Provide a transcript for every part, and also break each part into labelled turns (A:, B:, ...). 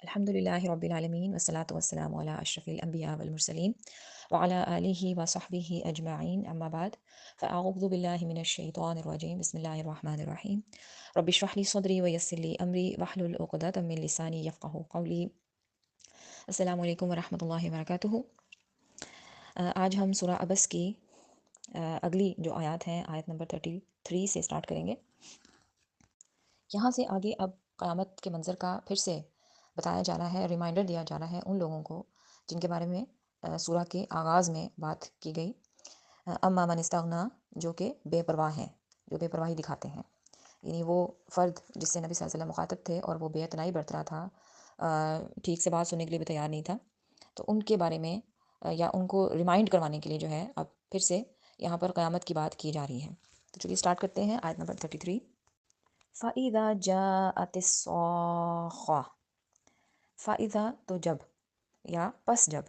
A: الحمد لله رب العالمين والصلاة والسلام على أشرف الأنبياء والمرسلين وعلى آله وصحبه أجمعين أما بعد فأعوذ بالله من الشيطان الرجيم بسم الله الرحمن الرحيم رب اشرح لي صدري ويسر لي أمري واحلل عقدة من لساني يفقهوا قولي السلام علیکم ورحمۃ اللہ وبرکاتہ۔ آج ہم سورہ عبس کی اگلی جو آیات ہیں آیت نمبر 33 سے سٹارٹ کریں گے۔ یہاں سے آگے اب قیامت کے منظر کا پھر سے بتایا جا رہا ہے، ریمائنڈر دیا جا رہا ہے ان لوگوں کو جن کے بارے میں سورہ کے آغاز میں بات کی گئی، اما من استغنا، جو کہ بے پرواہ ہیں، جو بے پرواہی دکھاتے ہیں، یعنی وہ فرد جس سے نبی صلی اللہ علیہ وسلم مخاطب تھے اور وہ بے اعتنائی برت رہا تھا، ٹھیک سے بات سننے کے لیے بھی تیار نہیں تھا، تو ان کے بارے میں یا ان کو ریمائنڈ کروانے کے لیے جو ہے اب پھر سے یہاں پر قیامت کی بات کی جا رہی ہے۔ تو چلیے اسٹارٹ کرتے ہیں آیت نمبر 33۔ فَإِذَا جَاءَتِ الصَّاخَّةُ، فَإِذَا تو جب، یا پس جب،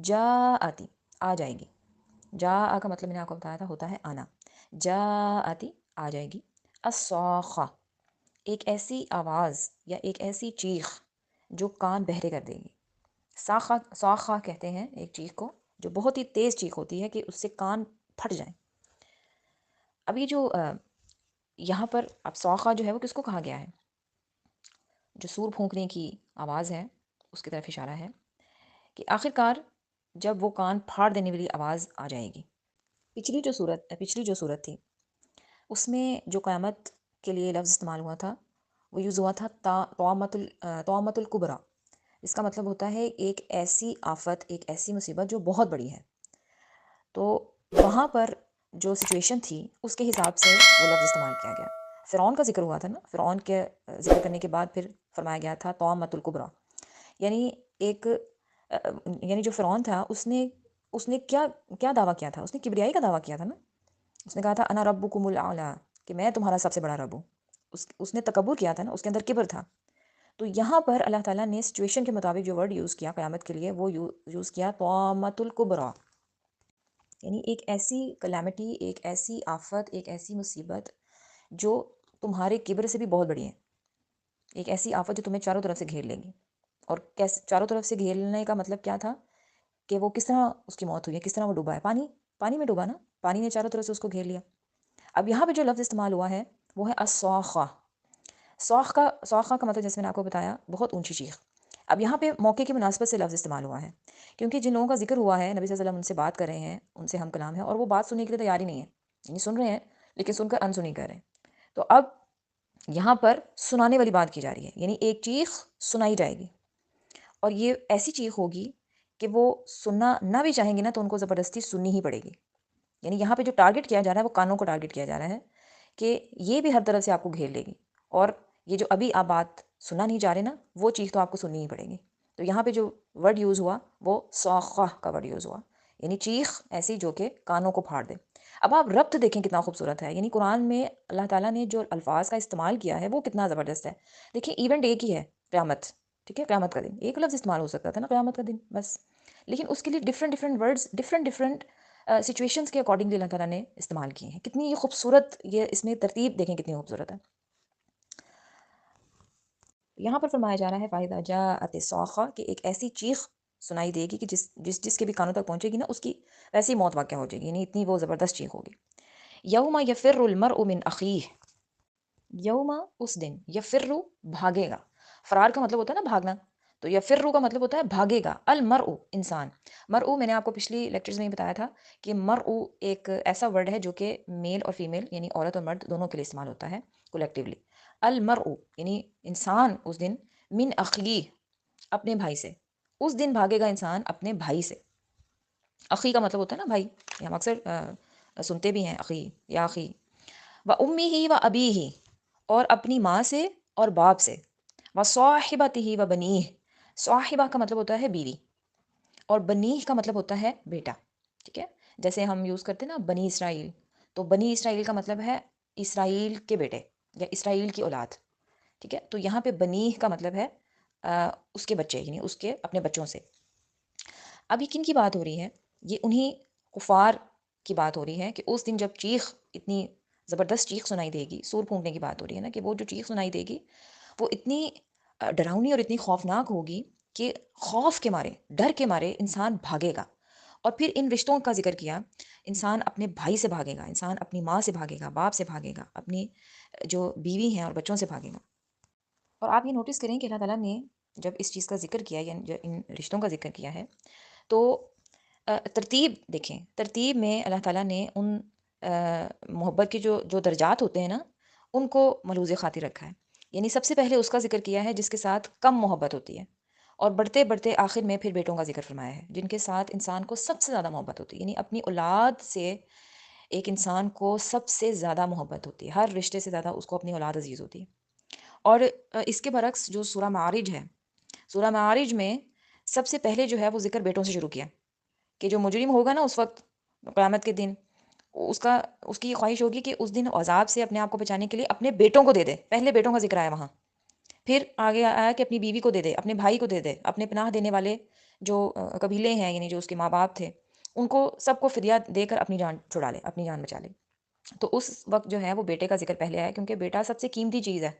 A: جاءتی آ جائے گی، جاء کا مطلب میں نے آپ کو بتایا تھا ہوتا ہے آنا، جاءتی آ جائے گی، الصاخہ ایک ایسی آواز یا ایک ایسی چیخ جو کان بہرے کر دے گی۔ صاخہ، صاخہ کہتے ہیں ایک چیخ کو جو بہت ہی تیز چیخ ہوتی ہے کہ اس سے کان پھٹ جائیں۔ اب یہ جو یہاں پر اب صاخہ جو ہے وہ کس کو کہا گیا ہے؟ جو سور پھونکنے کی آواز ہے اس کی طرف اشارہ ہے کہ آخر کار جب وہ کان پھاڑ دینے والی آواز آ جائے گی۔ پچھلی جو صورت تھی اس میں جو قیامت کے لیے لفظ استعمال ہوا تھا وہ یوز ہوا تھا طامۃ الکبریٰ، اس کا مطلب ہوتا ہے ایک ایسی آفت، ایک ایسی مصیبت جو بہت بڑی ہے۔ تو وہاں پر جو سچویشن تھی اس کے حساب سے وہ لفظ استعمال کیا گیا۔ فرعون کا ذکر ہوا تھا نا، فرعون کے ذکر کرنے کے بعد پھر فرمایا گیا تھا طامۃ الکبریٰ، یعنی ایک یعنی جو فرعون تھا اس نے کیا دعویٰ کیا تھا؟ اس نے کبریائی کا دعویٰ کیا تھا نا، اس نے کہا تھا انا ربکم الاعلی، کہ میں تمہارا سب سے بڑا رب ہوں۔ اس نے تکبر کیا تھا نا، اس کے اندر کبر تھا۔ تو یہاں پر اللہ تعالیٰ نے سچویشن کے مطابق جو ورڈ یوز کیا قیامت کے لیے وہ یوز کیا طامۃ الکبریٰ، یعنی ایک ایسی کلیمٹی، ایک ایسی آفت، ایک ایسی مصیبت جو تمہارے کبر سے بھی بہت بڑی ہے، ایک ایسی آفت جو تمہیں چاروں طرف سے گھیر لے گی۔ اور کیسے چاروں طرف سے گھیرنے کا مطلب کیا تھا کہ وہ کس طرح اس کی موت ہوئی ہے، کس طرح وہ ڈوبا ہے، پانی میں ڈوبا نا، پانی نے چاروں طرف سے اس کو گھیر لیا۔ اب یہاں پہ جو لفظ استعمال ہوا ہے وہ ہے الصاخہ۔ صاخہ کا مطلب جیسے میں نے آپ کو بتایا بہت اونچی چیخ۔ اب یہاں پہ موقع کی مناسبت سے لفظ استعمال ہوا ہے کیونکہ جن لوگوں کا ذکر ہوا ہے نبی صلی اللہ علیہ وسلم ان سے بات کر رہے ہیں، ان سے ہم کلام ہیں، اور وہ بات سننے کے لیے تیار ہی نہیں ہے، یعنی سن رہے ہیں لیکن سن کر انسنی کر رہے ہیں۔ تو اب یہاں پر سنانے والی بات کی جا رہی ہے، یعنی ایک چیخ سنائی جائے گی، اور یہ ایسی چیخ ہوگی کہ وہ سننا نہ بھی چاہیں گے نا تو ان کو زبردستی سننی ہی پڑے گی۔ یعنی یہاں پہ جو ٹارگٹ کیا جا رہا ہے وہ کانوں کو ٹارگٹ کیا جا رہا ہے کہ یہ بھی ہر طرف سے آپ کو گھیر لے گی، اور یہ جو ابھی آپ بات سننا نہیں چاہ رہے نا وہ چیخ تو آپ کو سننی ہی پڑے گی۔ تو یہاں پہ جو ورڈ یوز ہوا وہ صاخہ کا ورڈ یوز ہوا، یعنی چیخ ایسی جو کہ کانوں کو پھاڑ دے۔ اب آپ ربط دیکھیں کتنا خوبصورت ہے، یعنی قرآن میں اللہ تعالیٰ نے جو الفاظ کا استعمال کیا ہے وہ کتنا زبردست ہے۔ دیکھیں ایونٹ ایک ہی ہے، قیامت، ٹھیک ہے، قیامت کا دن، ایک لفظ استعمال ہو سکتا تھا نا قیامت کا دن بس، لیکن اس کے لیے ڈفرینٹ ورڈز ڈفرینٹ سچویشنز کے اکارڈنگلی اللہ تعالیٰ نے استعمال کیے ہیں۔ کتنی یہ خوبصورت، یہ اس میں ترتیب دیکھیں کتنی خوبصورت ہے۔ یہاں پر فرمایا جا رہا ہے فَإِذَا جَاءَتِ الصَّاخَّةُ کہ ایک ایسی چیخ سنائی دے گی کہ جس کے بھی کانوں تک پہنچے گی نا اس کی ویسی موت واقع ہو جائے گی، یعنی اتنی وہ زبردست چیخ ہوگی۔ یوم یفر المرء من اخیہ، یوم اس دن، یفر بھاگے گا، فرار کا مطلب ہوتا ہے نا بھاگنا، تو یفر کا مطلب ہوتا ہے بھاگے گا، المرء انسان، مرء میں نے آپ کو پچھلی لیکچرز میں بتایا تھا کہ مرء ایک ایسا ورڈ ہے جو کہ میل اور فیمیل یعنی عورت اور مرد دونوں کے لیے استعمال ہوتا ہے کولیکٹیولی۔ المرء یعنی انسان اس دن من اخیہ اپنے بھائی سے، اس دن بھاگے گا انسان اپنے بھائی سے۔ اخی کا مطلب ہوتا ہے نا بھائی، یہ ہم اکثر سنتے بھی ہیں اخی یا اخی، و امی و ابی، اور اپنی ماں سے اور باپ سے، و صاحبتہ و بنیہ، صاحبہ کا مطلب ہوتا ہے بیوی، اور بنیہ کا مطلب ہوتا ہے بیٹا، ٹھیک ہے، جیسے ہم یوز کرتے ہیں نا بنی اسرائیل، تو بنی اسرائیل کا مطلب ہے اسرائیل کے بیٹے یا اسرائیل کی اولاد، ٹھیک ہے، تو یہاں پہ بنیہ کا مطلب ہے اس کے بچے، یعنی اس کے اپنے بچوں سے۔ اب یہ کن کی بات ہو رہی ہے؟ یہ انہی کفار کی بات ہو رہی ہے کہ اس دن جب چیخ، اتنی زبردست چیخ سنائی دے گی، سور پھونکنے کی بات ہو رہی ہے نا، کہ وہ جو چیخ سنائی دے گی وہ اتنی ڈراؤنی اور اتنی خوفناک ہوگی کہ خوف کے مارے، ڈر کے مارے انسان بھاگے گا۔ اور پھر ان رشتوں کا ذکر کیا، انسان اپنے بھائی سے بھاگے گا، انسان اپنی ماں سے بھاگے گا، باپ سے بھاگے گا، اپنی جو بیوی ہیں اور بچوں سے بھاگے گا۔ اور آپ یہ نوٹس کریں کہ اللہ تعالیٰ نے جب اس چیز کا ذکر کیا، یعنی جو ان رشتوں کا ذکر کیا ہے، تو ترتیب دیکھیں، ترتیب میں اللہ تعالیٰ نے ان محبت کے جو درجات ہوتے ہیں نا، ان کو ملحوظ خاطر رکھا ہے۔ یعنی سب سے پہلے اس کا ذکر کیا ہے جس کے ساتھ کم محبت ہوتی ہے، اور بڑھتے بڑھتے آخر میں پھر بیٹوں کا ذکر فرمایا ہے جن کے ساتھ انسان کو سب سے زیادہ محبت ہوتی ہے۔ یعنی اپنی اولاد سے ایک انسان کو سب سے زیادہ محبت ہوتی ہے، ہر رشتے سے زیادہ اس کو اپنی اولاد عزیز ہوتی ہے۔ اور اس کے برعکس جو سورہ معارج ہے، سورہ معارج میں سب سے پہلے جو ہے وہ ذکر بیٹوں سے شروع کیا، کہ جو مجرم ہوگا نا اس وقت قیامت کے دن، اس کی یہ خواہش ہوگی کہ اس دن عذاب سے اپنے آپ کو بچانے کے لیے اپنے بیٹوں کو دے دے۔ پہلے بیٹوں کا ذکر آیا وہاں، پھر آگے آیا کہ اپنی بیوی کو دے دے، اپنے بھائی کو دے دے، اپنے پناہ دینے والے جو قبیلے ہیں، یعنی جو اس کے ماں باپ تھے، ان کو سب کو فدیہ دے کر اپنی جان چھڑا لے، اپنی جان بچا لے۔ تو اس وقت جو ہے وہ بیٹے کا ذکر پہلے آیا، کیونکہ بیٹا سب سے قیمتی چیز ہے۔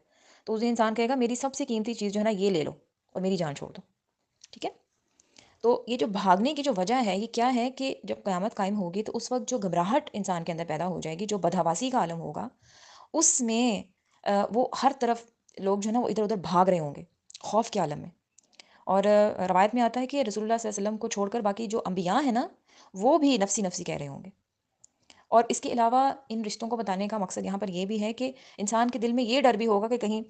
A: تو اس دن انسان کہے گا میری سب سے قیمتی چیز جو ہے نا یہ لے لو اور میری جان چھوڑ دو، ٹھیک ہے۔ تو یہ جو بھاگنے کی جو وجہ ہے یہ کیا ہے کہ جب قیامت قائم ہوگی تو اس وقت جو گھبراہٹ انسان کے اندر پیدا ہو جائے گی، جو بدحواسی کا عالم ہوگا، اس میں وہ ہر طرف لوگ جو ہے نا وہ ادھر ادھر بھاگ رہے ہوں گے خوف کے عالم میں۔ اور روایت میں آتا ہے کہ رسول اللہ صلی اللہ علیہ وسلم کو چھوڑ کر باقی جو انبیاء ہیں نا وہ بھی نفسی نفسی کہہ رہے ہوں گے۔ اور اس کے علاوہ ان رشتوں کو بتانے کا مقصد یہاں پر یہ بھی ہے کہ انسان کے دل میں یہ ڈر بھی ہوگا کہ کہیں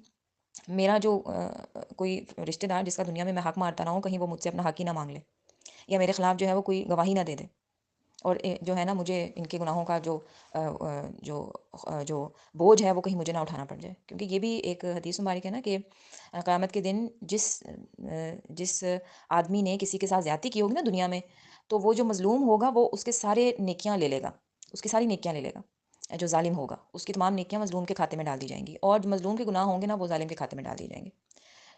A: میرا جو کوئی رشتہ دار جس کا دنیا میں حق مارتا نہ ہوں، کہیں وہ مجھ سے اپنا حق ہی نہ مانگ لے، یا میرے خلاف جو ہے وہ کوئی گواہی نہ دے دے، اور جو ہے نا مجھے ان کے گناہوں کا جو بوجھ ہے وہ کہیں مجھے نہ اٹھانا پڑ جائے۔ کیونکہ یہ بھی ایک حدیث مبارک ہے نا کہ قیامت کے دن جس آدمی نے کسی کے ساتھ زیادتی کی ہوگی نا دنیا میں، تو وہ جو مظلوم ہوگا وہ اس کے سارے نیکیاں لے لے گا، اس کی ساری نیکیاں لے لے گا۔ جو ظالم ہوگا اس کی تمام نیکیاں مظلوم کے کھاتے میں ڈال دی جائیں گی، اور جو مظلوم کے گناہ ہوں گے نا وہ ظالم کے کھاتے میں ڈال دی جائیں گے۔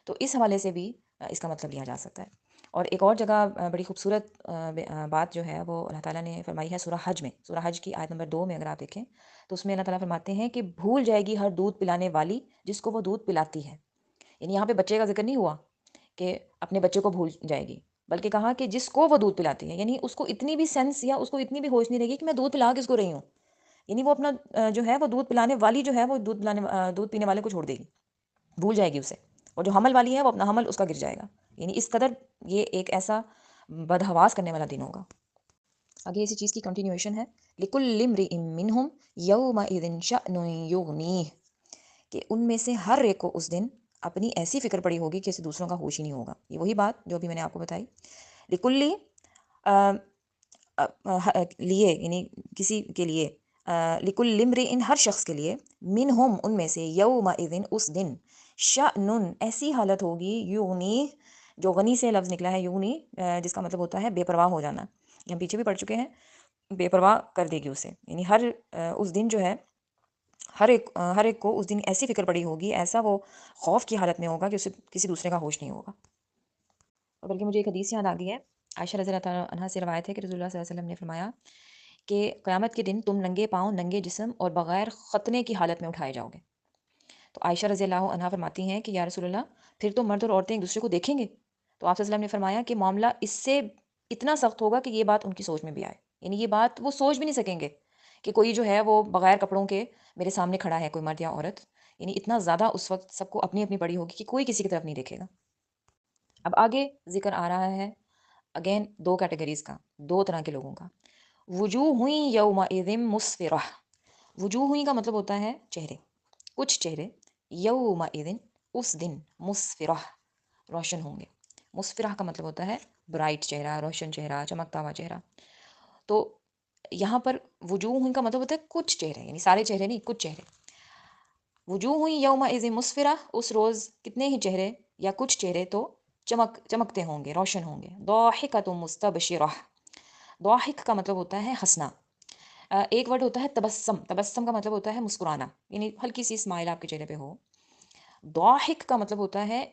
A: تو اس حوالے سے بھی اس کا مطلب لیا جا سکتا ہے۔ اور ایک اور جگہ بڑی خوبصورت بات جو ہے وہ اللہ تعالیٰ نے فرمائی ہے سورہ حج میں، سورہ حج کی آیت نمبر 2 میں اگر آپ دیکھیں تو اس میں اللہ تعالیٰ فرماتے ہیں کہ بھول جائے گی ہر دودھ پلانے والی جس کو وہ دودھ پلاتی ہے۔ یعنی یہاں پہ بچے کا ذکر نہیں ہوا کہ اپنے بچے کو بھول جائے گی، بلکہ کہا کہ جس کو وہ دودھ پلاتی ہے، یعنی اس کو اتنی بھی سینس یا اس کو اتنی بھی ہوش نہیں رہے گی کہ میں دودھ پلا کس کو رہی ہوں۔ یعنی وہ اپنا جو ہے وہ دودھ پلانے والی جو ہے وہ دودھ پینے والے کو چھوڑ دے گی، بھول جائے گی اسے، اور جو حمل والی ہے وہ اپنا حمل اس کا گر جائے گا۔ یعنی اس قدر یہ ایک ایسا بدحواس کرنے والا دن ہوگا۔ آگے اسی چیز کی کنٹینیویشن ہے، لِكُلِّ امْرِئٍ مِّنْهُمْ يَوْمَئِذٍ شَأْنٌ يُغْنِيهِ، کہ ان میں سے ہر ایک کو اس دن اپنی ایسی فکر پڑی ہوگی کہ اسے دوسروں کا ہوش ہی نہیں ہوگا۔ یہ وہی بات جو ابھی میں نے آپ کو بتائی، لِكُلِّ لیے، یعنی کسی کے لیے، لِكُلِّ امْرِئٍ ہر شخص کے لیے، مِّنْهُمْ ان میں سے، یومئذ اس دن، شأنٌ ایسی حالت ہوگی، یغنی جو غنی سے لفظ نکلا ہے، یغنی جس کا مطلب ہوتا ہے بے پرواہ ہو جانا، یہ ہم پیچھے بھی پڑھ چکے ہیں، بے پرواہ کر دے گی اسے۔ یعنی ہر اس دن جو ہے ہر ایک کو اس دن ایسی فکر پڑی ہوگی، ایسا وہ خوف کی حالت میں ہوگا کہ اسے کسی دوسرے کا ہوش نہیں ہوگا۔ بلکہ مجھے ایک حدیث یاد آ گئی ہے، عائشہ رضی اللہ تعالیٰ عنہا سے روایت ہے کہ رسول اللہ صلی اللہ علیہ وسلم نے فرمایا کہ قیامت کے دن تم ننگے پاؤں، ننگے جسم اور بغیر ختنے کی حالت میں اٹھائے جاؤ گے۔ تو عائشہ رضی اللہ عنہا فرماتی ہیں کہ یا رسول اللہ پھر تو مرد اور عورتیں ایک دوسرے کو دیکھیں گے؟ تو آپ صلی اللہ علیہ وسلم نے فرمایا کہ معاملہ اس سے اتنا سخت ہوگا کہ یہ بات ان کی سوچ میں بھی آئے، یعنی یہ بات وہ سوچ بھی نہیں سکیں گے کہ کوئی جو ہے وہ بغیر کپڑوں کے میرے سامنے کھڑا ہے، کوئی مرد یا عورت۔ یعنی اتنا زیادہ اس وقت سب کو اپنی اپنی پڑی ہوگی کہ کوئی کسی کی طرف نہیں دیکھے گا۔ اب آگے ذکر آ رہا ہے اگین دو کیٹیگریز کا، دو طرح کے لوگوں کا، وجوہ یومئذ مسفرہ۔ وجوہ کا مطلب ہوتا ہے چہرے، کچھ چہرے، یومئذ اس دن، مسفرہ روشن ہوں گے۔ مسفرہ کا مطلب ہوتا ہے برائٹ چہرہ، روشن چہرہ، چمکتا ہوا چہرہ۔ تو یہاں پر وجوہ کا مطلب ہوتا ہے کچھ چہرے، یعنی سارے چہرے نہیں، کچھ چہرے۔ وجوہ یومئذ مسفرہ، اس روز کتنے ہی چہرے یا کچھ چہرے تو چمکتے ہوں گے، روشن ہوں گے۔ ضاحکۃ مستبشرہ، ضاحک کا مطلب ہوتا ہے ہنسنا۔ ایک ورڈ ہوتا ہے تبسم، تبسم کا مطلب ہوتا ہے مسکرانا، یعنی ہلکی سی اسمائل آپ کے چہرے پہ ہو۔ ضاحک کا مطلب ہوتا ہے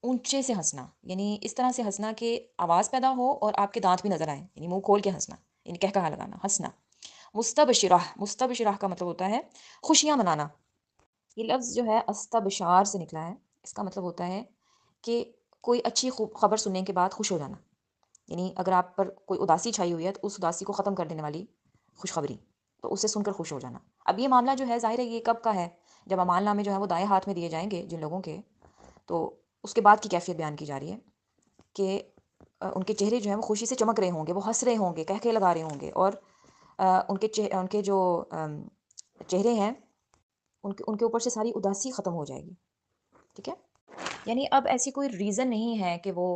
A: اونچے سے ہنسنا، یعنی اس طرح سے ہنسنا کہ آواز پیدا ہو اور آپ کے دانت بھی نظر آئیں، یعنی منہ کھول کے ہنسنا، یعنی کہا لگانا، ہنسنا۔ مستبشرہ، مستبشرہ کا مطلب ہوتا ہے خوشیاں منانا۔ یہ لفظ جو ہے استبشار سے نکلا ہے، اس کا مطلب ہوتا ہے کہ کوئی اچھی خبر سننے کے بعد خوش ہو جانا، یعنی اگر آپ پر کوئی اداسی چھائی ہوئی ہے تو اس اداسی کو ختم کر دینے والی خوشخبری، تو اسے سن کر خوش ہو جانا۔ اب یہ معاملہ جو ہے ظاہر ہے یہ کب کا ہے؟ جب اعمال نامے جو ہے وہ دائیں ہاتھ میں دیے جائیں گے جن لوگوں کے، تو اس کے بعد کی کیفیت بیان کی جا رہی ہے کہ ان کے چہرے جو ہیں وہ خوشی سے چمک رہے ہوں گے، وہ ہنس رہے ہوں گے، قہقہے لگا رہے ہوں گے، اور ان کے جو چہرے ہیں ان کے اوپر سے ساری اداسی ختم ہو جائے گی، ٹھیک ہے؟ یعنی اب ایسی کوئی ریزن نہیں ہے کہ وہ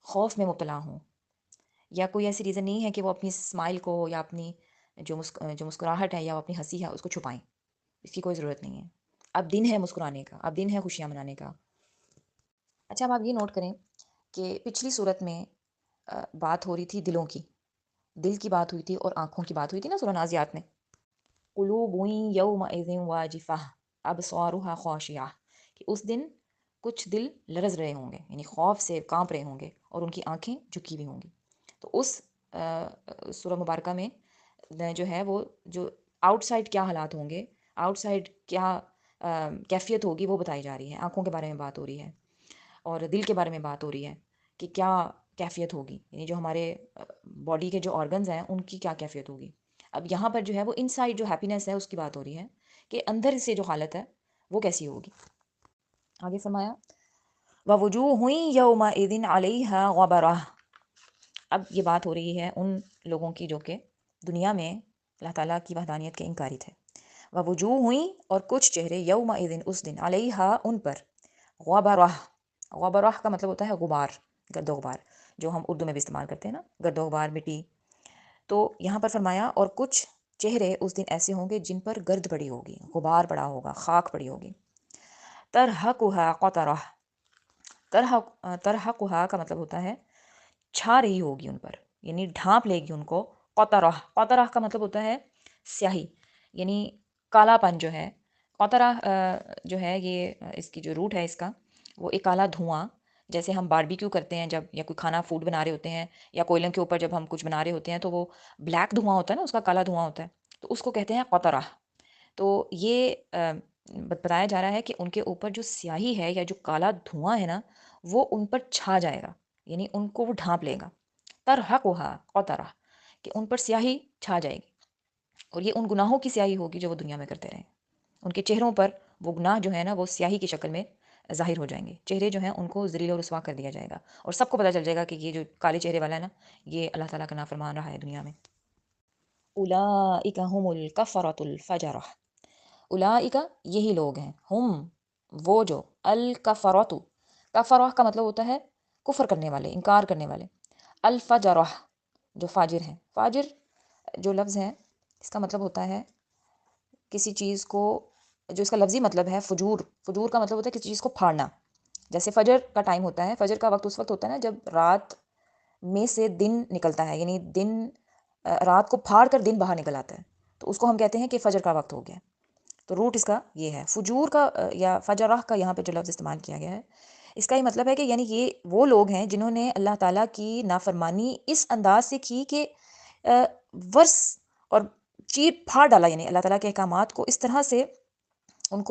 A: خوف میں مبتلا ہوں، یا کوئی ایسی ریزن نہیں ہے کہ وہ اپنی اسمائل کو یا اپنی جو مسکراہٹ ہے یا اپنی ہنسی ہے اس کو چھپائیں، اس کی کوئی ضرورت نہیں ہے۔ اب دن ہے مسکرانے کا، اب دن ہے خوشیاں منانے کا۔ اچھا اب آپ یہ نوٹ کریں کہ پچھلی صورت میں بات ہو رہی تھی دلوں کی، دل کی بات ہوئی تھی اور آنکھوں کی بات ہوئی تھی نا سورہ نازیات میں، قلوب یومئذ واجفہ ابصارها خاشعہ، کہ اس دن کچھ دل لرز رہے ہوں گے، یعنی خوف سے کانپ رہے ہوں گے، اور ان کی آنکھیں جھکی ہوئی ہوں گی۔ تو اس سورہ مبارکہ میں جو ہے وہ جو آؤٹ سائڈ کیا حالات ہوں گے، آؤٹ سائڈ کیا کیفیت ہوگی وہ بتائی جا رہی ہے، آنکھوں کے بارے میں بات ہو رہی ہے اور دل کے بارے میں بات ہو رہی ہے کہ کیا کیفیت ہوگی، یعنی جو ہمارے باڈی کے جو آرگنز ہیں ان کی کیا کیفیت ہوگی۔ اب یہاں پر جو ہے وہ ان سائڈ جو ہیپینس ہے اس کی بات ہو رہی ہے کہ اندر سے جو حالت ہے وہ کیسی ہوگی۔ آگے فرمایا وَوُجُوهٌ يَوْمَئِذٍ عَلَيْهَا غَبَرَةٌ، اب یہ بات ہو رہی ہے ان لوگوں کی جو کہ دنیا میں اللہ تعالیٰ کی وحدانیت کے انکاری تھے۔ وَوُجُوهٌ، اور کچھ چہرے، یومئذ، اس دن، علیہا، ان پر، غبرہ، غبرہ کا مطلب ہوتا ہے غبار، گرد و غبار، جو ہم اردو میں بھی استعمال کرتے ہیں نا، گرد و غبار، مٹی۔ تو یہاں پر فرمایا اور کچھ چہرے اس دن ایسے ہوں گے جن پر گرد پڑی ہوگی، غبار پڑا ہوگا، خاک پڑی ہوگی۔ ترہقھا قطرہ، ترہقھا کا مطلب ہوتا ہے چھا رہی ہوگی ان پر، یعنی ڈھانپ لے گی ان کو۔ قطرہ، قطرہ کا مطلب ہوتا ہے سیاہی، یعنی کالا پن جو ہے۔ قطرہ جو ہے یہ اس کی جو روٹ ہے اس کا، وہ ایک کالا دھواں، جیسے ہم باربیکیو کرتے ہیں جب، یا کوئی کھانا فوڈ بنا رہے ہوتے ہیں، یا کوئلوں کے اوپر جب ہم کچھ بنا رہے ہوتے ہیں تو وہ بلیک دھواں ہوتا ہے نا، اس کا کالا دھواں ہوتا ہے، تو اس کو کہتے ہیں قطرہ۔ تو یہ بتایا جا رہا ہے کہ ان کے اوپر جو سیاہی ہے یا جو کالا دھواں ہے نا وہ ان پر چھا جائے گا، یعنی ان کو وہ ڈھانپ لے گا۔ ترہقھا قطرہ، کہ ان پر سیاہی چھا جائے گی، اور یہ ان گناہوں کی سیاہی ہوگی جو وہ دنیا میں کرتے رہے، ان کے چہروں پر وہ گناہ جو ہے نا وہ سیاہی کی شکل میں ظاہر ہو جائیں گے، چہرے جو ہیں ان کو ذلیل و رسوا کر دیا جائے گا، اور سب کو پتہ چل جائے گا کہ یہ جو کالے چہرے والا ہے نا یہ اللہ تعالیٰ کا نافرمان رہا ہے دنیا میں۔ اولئک هم الکفرۃ الفجرہ، اولئک، یہی لوگ ہیں، ہم، وہ جو، الکفرۃ، کفرہ کا مطلب ہوتا ہے کفر کرنے والے، انکار کرنے والے، الفجرہ، جو فاجر ہیں۔ فاجر جو لفظ ہے اس کا مطلب ہوتا ہے کسی چیز کو، جو اس کا لفظی مطلب ہے فجور، فجور کا مطلب ہوتا ہے کسی چیز کو پھاڑنا۔ جیسے فجر کا ٹائم ہوتا ہے، فجر کا وقت اس وقت ہوتا ہے نا جب رات میں سے دن نکلتا ہے، یعنی دن رات کو پھاڑ کر دن باہر نکل آتا ہے، تو اس کو ہم کہتے ہیں کہ فجر کا وقت ہو گیا۔ تو روٹ اس کا یہ ہے، فجور کا یا فجرہ کا یہاں پہ جو لفظ استعمال کیا گیا ہے اس کا یہ مطلب ہے کہ یعنی یہ وہ لوگ ہیں جنہوں نے اللہ تعالیٰ کی نافرمانی اس انداز سے کی کہ ورس اور چیر پھاڑ ڈالا، یعنی اللہ تعالیٰ کے احکامات کو اس طرح سے ان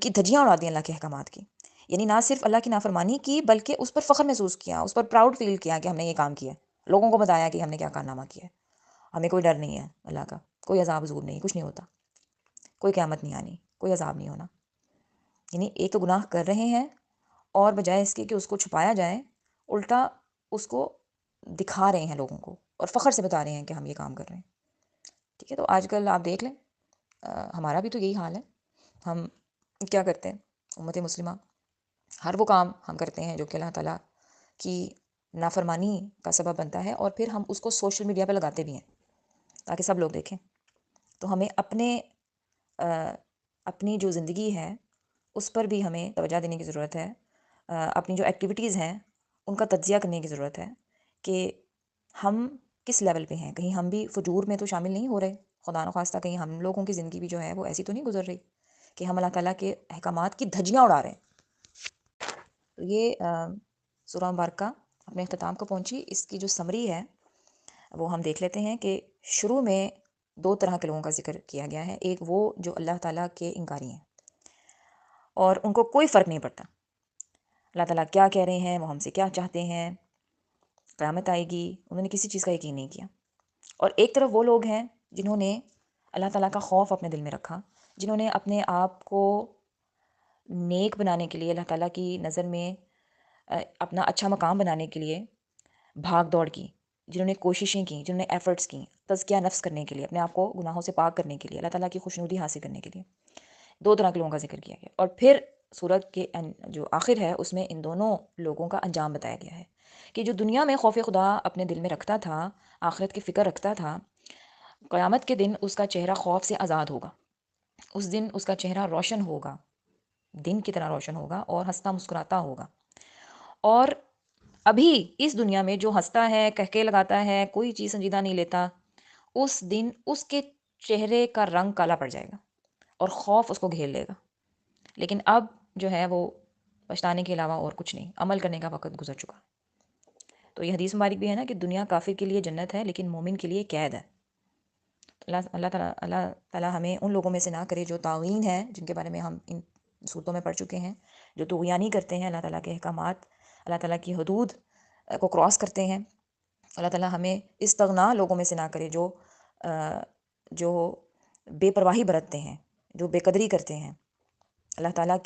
A: کی دھجیاں اڑا دیں اللہ کے احکامات کی، یعنی نہ صرف اللہ کی نافرمانی کی بلکہ اس پر فخر محسوس کیا، اس پر پراؤڈ فیل کیا کہ ہم نے یہ کام کیا، لوگوں کو بتایا کہ ہم نے کیا کارنامہ کیا ہے، ہمیں کوئی ڈر نہیں ہے اللہ کا، کوئی عذاب حضور نہیں، کچھ نہیں ہوتا، کوئی قیامت نہیں آنی، کوئی عذاب نہیں ہونا۔ یعنی ایک تو گناہ کر رہے ہیں، اور بجائے اس کے کہ اس کو چھپایا جائے، الٹا اس کو دکھا رہے ہیں لوگوں کو، اور فخر سے بتا رہے ہیں کہ ہم یہ کام کر رہے ہیں۔ ٹھیک ہے، تو آج کل آپ دیکھ لیں ہمارا بھی تو یہی حال ہے، ہم کیا کرتے ہیں، امت مسلمہ ہر وہ کام ہم کرتے ہیں جو کہ اللہ تعالیٰ کی نافرمانی کا سبب بنتا ہے، اور پھر ہم اس کو سوشل میڈیا پہ لگاتے بھی ہیں تاکہ سب لوگ دیکھیں۔ تو ہمیں اپنی جو زندگی ہے اس پر بھی ہمیں توجہ دینے کی ضرورت ہے، اپنی جو ایکٹیویٹیز ہیں ان کا تجزیہ کرنے کی ضرورت ہے کہ ہم کس لیول پہ ہیں، کہیں ہم بھی فجور میں تو شامل نہیں ہو رہے، خدا نخواستہ کہیں ہم لوگوں کی زندگی بھی جو ہے وہ ایسی تو نہیں گزر رہی کہ ہم اللہ تعالیٰ کے احکامات کی دھجیاں اڑا رہے ہیں۔ تو یہ سورہ مبارکہ اپنے اختتام کو پہنچی، اس کی جو سمری ہے وہ ہم دیکھ لیتے ہیں کہ شروع میں دو طرح کے لوگوں کا ذکر کیا گیا ہے، ایک وہ جو اللہ تعالیٰ کے انکاری ہیں اور ان کو کوئی فرق نہیں پڑتا، اللہ تعالیٰ کیا کہہ رہے ہیں، وہ ہم سے کیا چاہتے ہیں، قیامت آئے گی، انہوں نے کسی چیز کا یقین نہیں کیا۔ اور ایک طرف وہ لوگ ہیں جنہوں نے اللہ تعالیٰ کا خوف اپنے دل میں رکھا، جنہوں نے اپنے آپ کو نیک بنانے کے لیے، اللہ تعالیٰ کی نظر میں اپنا اچھا مقام بنانے کے لیے بھاگ دوڑ کی، جنہوں نے کوششیں کی، جنہوں نے ایفرٹس کی تزکیہ نفس کرنے کے لیے، اپنے آپ کو گناہوں سے پاک کرنے کے لیے، اللہ تعالیٰ کی خوشنودی حاصل کرنے کے لیے۔ دو طرح کے لوگوں کا ذکر کیا گیا، اور پھر سورت کے جو آخر ہے اس میں ان دونوں لوگوں کا انجام بتایا گیا ہے کہ جو دنیا میں خوف خدا اپنے دل میں رکھتا تھا، آخرت کی فکر رکھتا تھا، قیامت کے دن اس کا چہرہ خوف سے آزاد ہوگا، اس دن اس کا چہرہ روشن ہوگا، دن کی طرح روشن ہوگا اور ہنستا مسکراتا ہوگا۔ اور ابھی اس دنیا میں جو ہنستا ہے، کہکے لگاتا ہے، کوئی چیز سنجیدہ نہیں لیتا، اس دن اس کے چہرے کا رنگ کالا پڑ جائے گا اور خوف اس کو گھیر لے گا۔ لیکن اب جو ہے وہ پچھتانے کے علاوہ اور کچھ نہیں، عمل کرنے کا وقت گزر چکا۔ تو یہ حدیث مبارک بھی ہے نا کہ دنیا کافر کے لیے جنت ہے لیکن مومن کے لیے قید ہے۔ اللہ تعالیٰ ہمیں ان لوگوں میں سے نہ کرے جو طاغین ہیں، جن کے بارے میں ہم ان صورتوں میں پڑھ چکے ہیں، جو طغیانی کرتے ہیں، اللہ تعالیٰ کے احکامات، اللہ تعالیٰ کی حدود کو کراس کرتے ہیں۔ اللہ تعالیٰ ہمیں استغنا لوگوں میں سے نہ کرے جو بے پرواہی برتتے ہیں، جو بے قدری کرتے ہیں اللہ تعالیٰ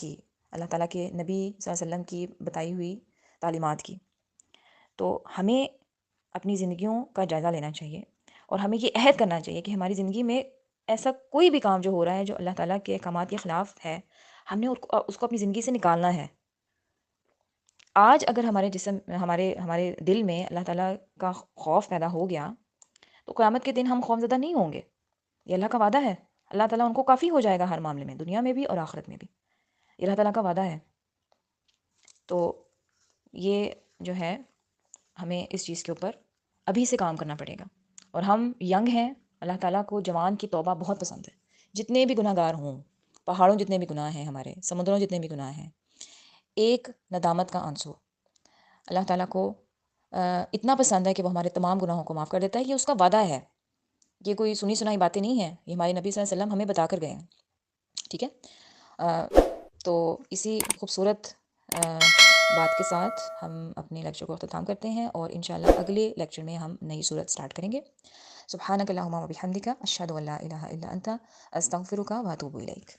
A: کے نبی صلی اللہ علیہ وسلم کی بتائی ہوئی تعلیمات کی۔ تو ہمیں اپنی زندگیوں کا جائزہ لینا چاہیے اور ہمیں یہ عہد کرنا چاہیے کہ ہماری زندگی میں ایسا کوئی بھی کام جو ہو رہا ہے جو اللہ تعالیٰ کے احکامات کے خلاف ہے، ہم نے اس کو اپنی زندگی سے نکالنا ہے۔ آج اگر ہمارے دل میں اللہ تعالیٰ کا خوف پیدا ہو گیا تو قیامت کے دن ہم خوفزدہ نہیں ہوں گے، یہ اللہ کا وعدہ ہے۔ اللہ تعالیٰ ان کو کافی ہو جائے گا ہر معاملے میں، دنیا میں بھی اور آخرت میں بھی، یہ اللہ تعالیٰ کا وعدہ ہے۔ تو یہ جو ہے ہمیں اس چیز کے اوپر ابھی سے کام کرنا پڑے گا۔ اور ہم ینگ ہیں، اللہ تعالیٰ کو جوان کی توبہ بہت پسند ہے، جتنے بھی گناہ گار ہوں، پہاڑوں جتنے بھی گناہ ہیں، ہمارے سمندروں جتنے بھی گناہ ہیں، ایک ندامت کا آنسو اللہ تعالیٰ کو اتنا پسند ہے کہ وہ ہمارے تمام گناہوں کو معاف کر دیتا ہے۔ یہ اس کا وعدہ ہے، یہ کوئی سنی سنائی باتیں نہیں ہیں، یہ ہمارے نبی صلی اللہ علیہ وسلم ہمیں بتا کر گئے ہیں، ٹھیک ہے۔ تو اسی خوبصورت بات کے ساتھ ہم اپنے لیکچر کو اختتام کرتے ہیں اور انشاءاللہ اگلے لیکچر میں ہم نئی صورت سٹارٹ کریں گے۔ سبحانک اللہم و بحمدک، اشہد ان لا الہ الا انت، استغفرک و اتوب الیک۔